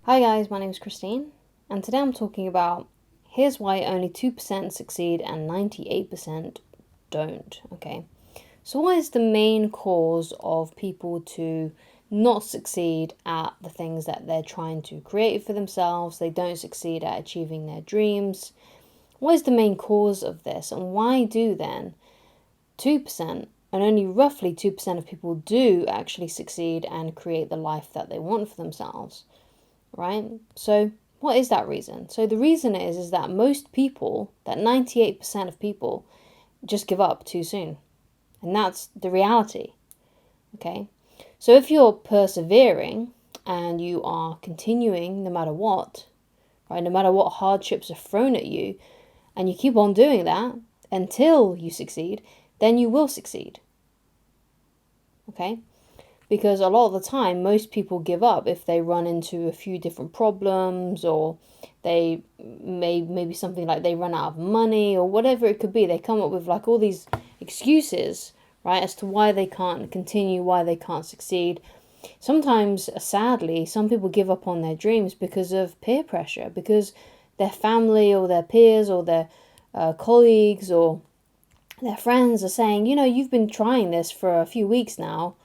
Hi guys, my name is Christine, and today I'm talking about here's why only 2% succeed and 98% don't. Okay, so what is the main cause of people to not succeed at the things that they're trying to create for themselves? They don't succeed at achieving their dreams. What is the main cause of this, and why do then 2% and only roughly 2% of people do actually succeed and create the life that they want for themselves? Right? So what is that reason? So the reason is that most people, that 98% of people, just give up too soon. And that's the reality. Okay? So if you're persevering and you are continuing no matter what, right, no matter what hardships are thrown at you, and you keep on doing that until you succeed, then you will succeed. Okay? Because a lot of the time, most people give up if they run into a few different problems, or they maybe something like they run out of money, or whatever it could be. They come up with like all these excuses, right, as to why they can't continue, why they can't succeed. Sometimes, sadly, some people give up on their dreams because of peer pressure, because their family or their peers or their colleagues or their friends are saying, you've been trying this for a few weeks now.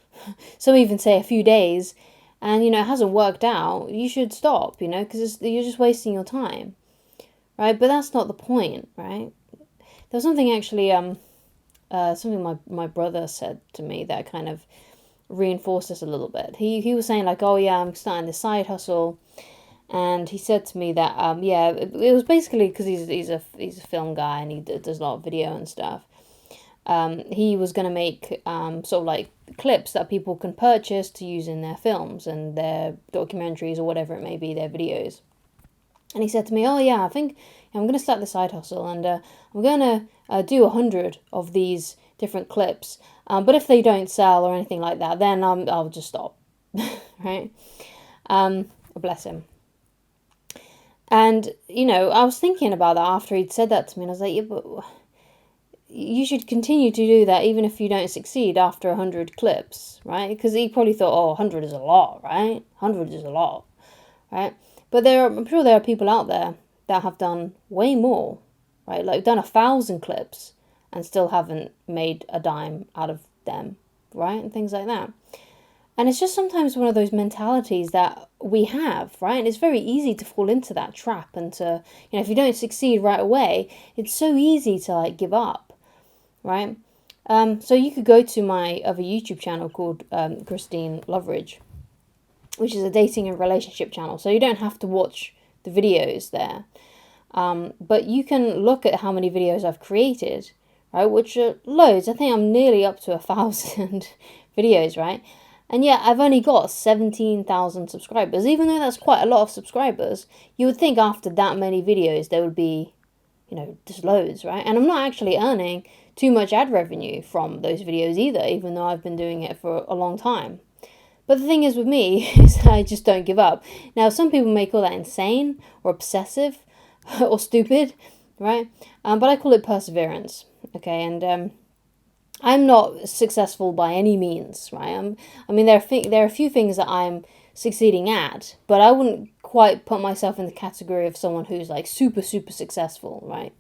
Some even say a few days, and it hasn't worked out. You should stop, because you're just wasting your time, right? But that's not the point, right? There was something actually, something my brother said to me that kind of reinforced this a little bit. He was saying like, oh yeah, I'm starting this side hustle, and he said to me that yeah, it was basically because he's a film guy and he does a lot of video and stuff. He was going to make sort of like clips that people can purchase to use in their films and their documentaries or whatever it may be, their videos. And he said to me, oh yeah, I think I'm going to start the side hustle, and I'm going to do 100 of these different clips. But if they don't sell or anything like that, then I'll just stop. Right? Bless him. And, I was thinking about that after he'd said that to me, and I was like, yeah, but you should continue to do that even if you don't succeed after 100 clips, right? Because he probably thought, oh, 100 is a lot, right? 100 is a lot, right? But I'm sure there are people out there that have done way more, right? Like done 1,000 clips and still haven't made a dime out of them, right? And things like that. And it's just sometimes one of those mentalities that we have, right? And it's very easy to fall into that trap and to, if you don't succeed right away, it's so easy to like give up, right? So you could go to my other YouTube channel called Christine Loveridge, which is a dating and relationship channel. So you don't have to watch the videos there. But you can look at how many videos I've created, right? Which are loads. I think I'm nearly up to 1,000 videos, right? And yet I've only got 17,000 subscribers. Even though that's quite a lot of subscribers, you would think after that many videos there would be, just loads, right? And I'm not actually earning too much ad revenue from those videos either, even though I've been doing it for a long time. But the thing is with me is I just don't give up. Now, some people may call that insane or obsessive or stupid, right? But I call it perseverance, okay? And I'm not successful by any means, right? There are a few things that I'm succeeding at, but I wouldn't quite put myself in the category of someone who's like super, super successful, right?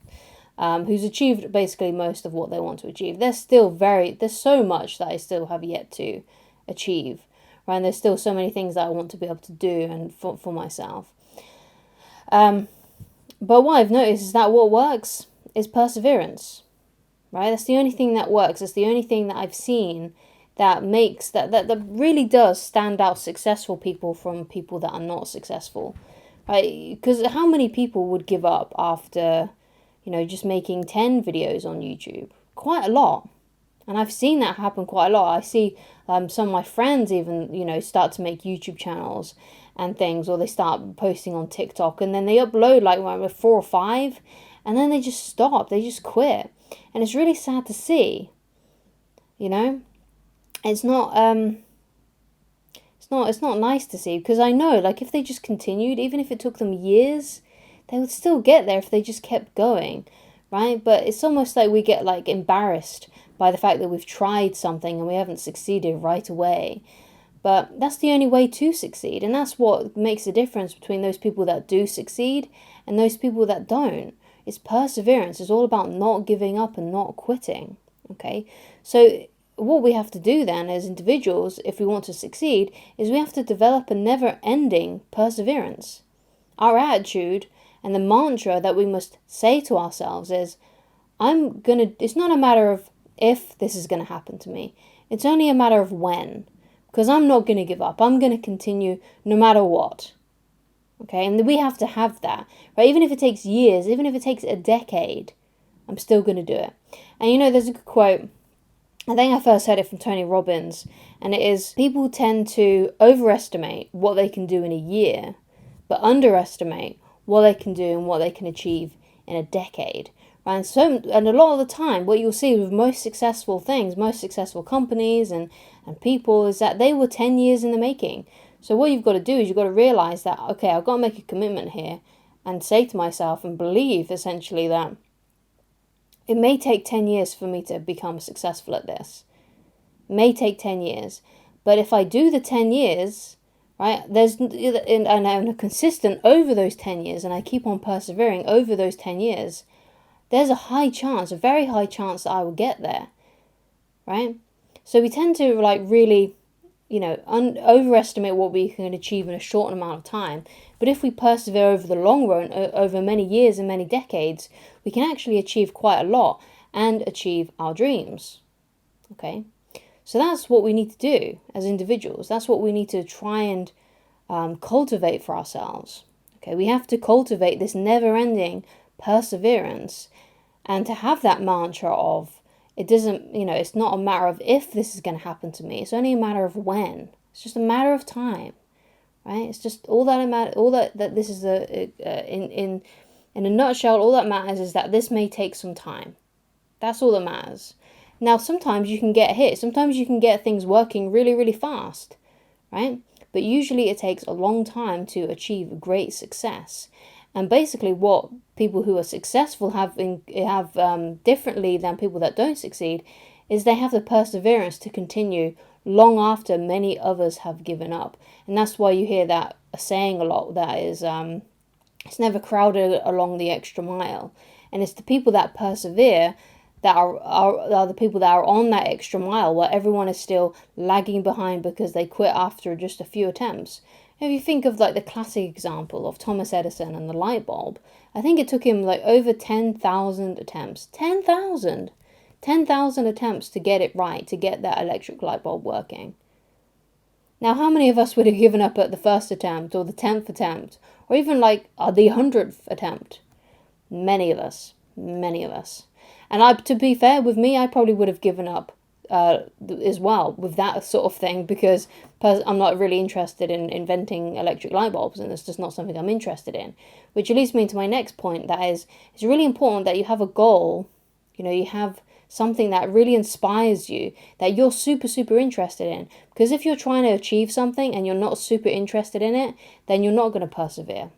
Who's achieved basically most of what they want to achieve. There's so much that I still have yet to achieve, right? And there's still so many things that I want to be able to do and for myself. But what I've noticed is that what works is perseverance, right? That's the only thing that works. It's the only thing that I've seen that makes that really does stand out successful people from people that are not successful, right? Because how many people would give up after, just making 10 videos on YouTube? Quite a lot. And I've seen that happen quite a lot. I see some of my friends even, start to make YouTube channels and things, or they start posting on TikTok, and then they upload like 4 or 5, and then they just stop. They just quit. And it's really sad to see, It's not it's not nice to see, because I know like if they just continued, even if it took them years, they would still get there if they just kept going, right? But it's almost like we get like embarrassed by the fact that we've tried something and we haven't succeeded right away. But that's the only way to succeed. And that's what makes the difference between those people that do succeed and those people that don't. It's perseverance. It's all about not giving up and not quitting. Okay? So what we have to do then as individuals, if we want to succeed, is we have to develop a never-ending perseverance. Our attitude and the mantra that we must say to ourselves is, it's not a matter of if this is going to happen to me. It's only a matter of when. Because I'm not going to give up. I'm going to continue no matter what. Okay, and we have to have that, right? Even if it takes years, even if it takes a decade, I'm still going to do it. And there's a good quote. I think I first heard it from Tony Robbins, and it is, people tend to overestimate what they can do in a year, but underestimate what they can do and what they can achieve in a decade. Right? And a lot of the time, what you'll see with most successful things, most successful companies and people, is that they were 10 years in the making. So what you've got to do is you've got to realize that, okay, I've got to make a commitment here and say to myself and believe essentially that it may take 10 years for me to become successful at this. It may take 10 years. But if I do the 10 years, right, and I'm consistent over those 10 years and I keep on persevering over those 10 years, there's a very high chance that I will get there, right? So we tend to really, overestimate what we can achieve in a short amount of time. But if we persevere over the long run, over many years and many decades, we can actually achieve quite a lot and achieve our dreams, okay? So that's what we need to do as individuals. That's what we need to try and cultivate for ourselves, okay? We have to cultivate this never-ending perseverance and to have that mantra of, it's not a matter of if this is going to happen to me. It's only a matter of when. It's just a matter of time, right? It's just all that this is in a nutshell. All that matters is that this may take some time. That's all that matters. Now, sometimes you can get hit. Sometimes you can get things working really, really fast, right? But usually it takes a long time to achieve great success. And basically what people who are successful have differently than people that don't succeed is they have the perseverance to continue long after many others have given up. And that's why you hear that saying a lot, that is, it's never crowded along the extra mile. And it's the people that persevere that are the people that are on that extra mile, where everyone is still lagging behind because they quit after just a few attempts. If you think of the classic example of Thomas Edison and the light bulb, I think it took him over 10,000 attempts. 10,000! 10,000 attempts to get it right, to get that electric light bulb working. Now, how many of us would have given up at the first attempt, or the 10th attempt, or even the 100th attempt? Many of us. Many of us. And to be fair, with me, I probably would have given up as well with that sort of thing, because I'm not really interested in inventing electric light bulbs, and it's just not something I'm interested in. Which leads me to my next point, that is, it's really important that you have a goal, you have something that really inspires you, that you're super, super interested in. Because if you're trying to achieve something and you're not super interested in it, then you're not going to persevere.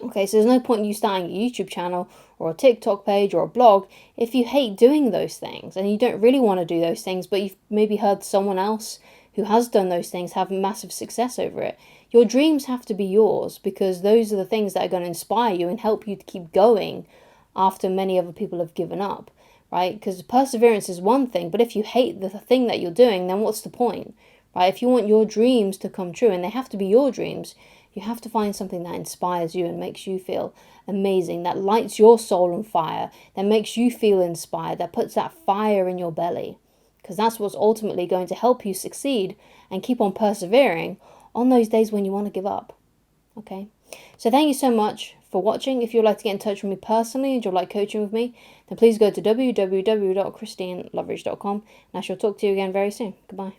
Okay, so there's no point in you starting a YouTube channel or a TikTok page or a blog if you hate doing those things and you don't really want to do those things, but you've maybe heard someone else who has done those things have massive success over it. Your dreams have to be yours, because those are the things that are going to inspire you and help you to keep going after many other people have given up, right? Because perseverance is one thing, but if you hate the thing that you're doing, then what's the point, right? If you want your dreams to come true, and they have to be your dreams, you have to find something that inspires you and makes you feel amazing, that lights your soul on fire, that makes you feel inspired, that puts that fire in your belly. Because that's what's ultimately going to help you succeed and keep on persevering on those days when you want to give up. Okay? So thank you so much for watching. If you'd like to get in touch with me personally and you'd like coaching with me, then please go to www.christineloveridge.com, and I shall talk to you again very soon. Goodbye.